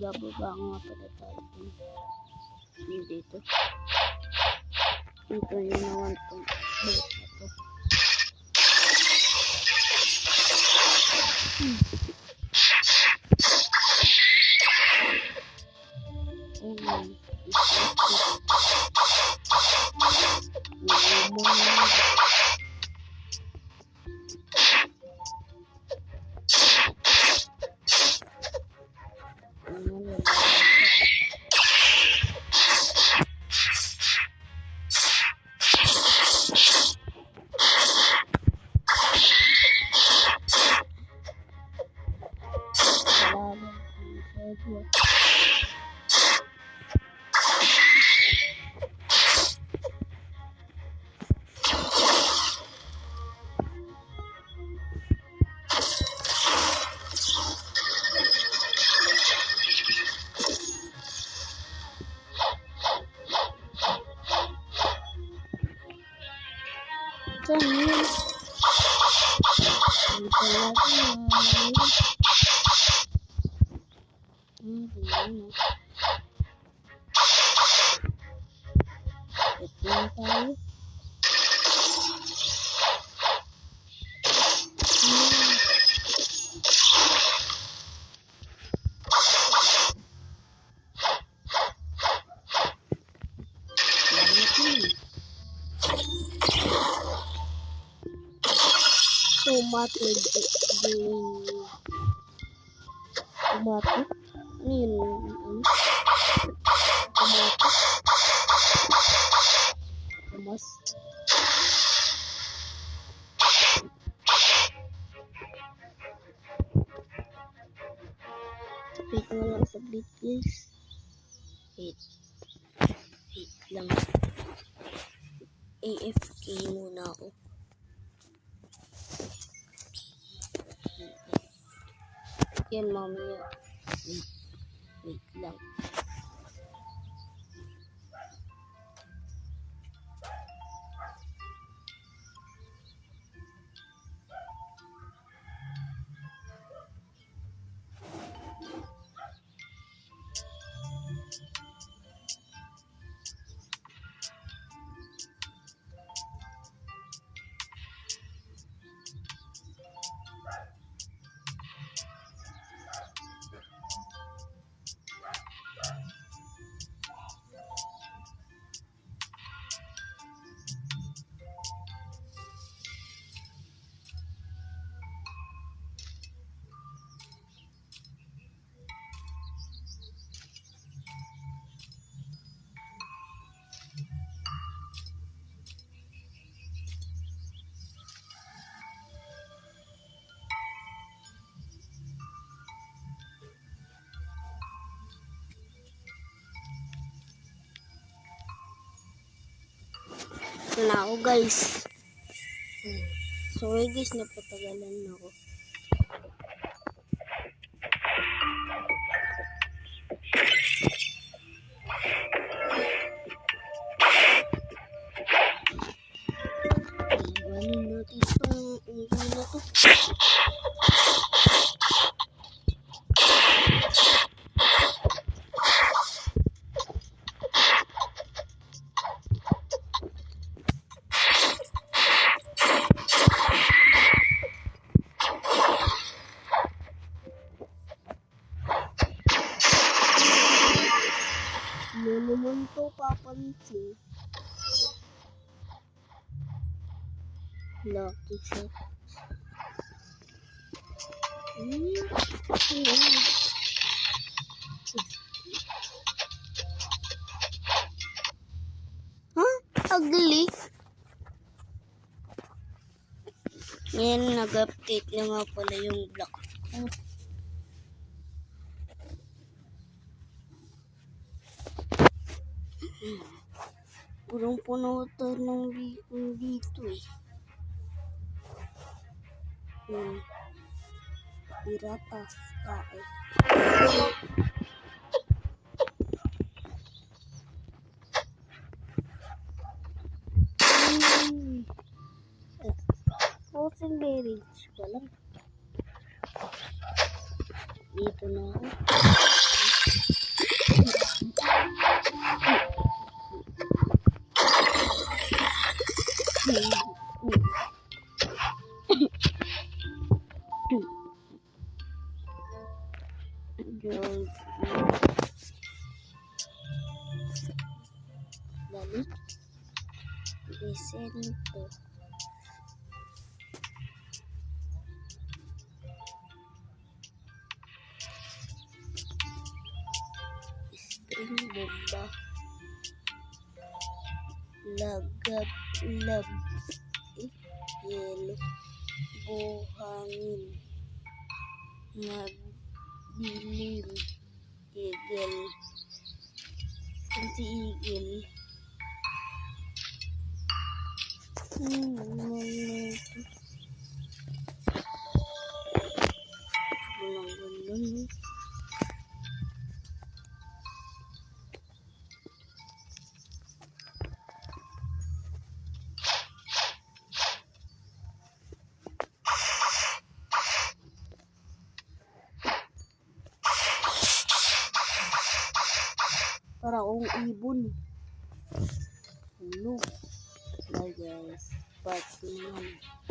Bababa nga pala tayo dito. Ito yung naman itong bait na to. Tomato. Ano yun? Tomato. Tomas. Wait nga lang saglit guys. Wait lang. AFK muna ako. Yan mamaya. Wait lang. Na ako guys. Sorry guys, napatagalan ako. Galing natin itong unggoy na to. Ano naman to papansin? Lucky shot. Huh? Ugly. Ngayon nag-update na nga pala yung block. Punong-puno ito ng dito eh. Piratas tayo. Frozen berries pala. Dito na ako. Gold. Balik. Desento. String bomba. Lagab. Lab. Yelo. Buhangin. Magdilim. Igel. Kunti igel. Gulang-gulang. Para akong ibon. Ano? Bye guys. Part 1.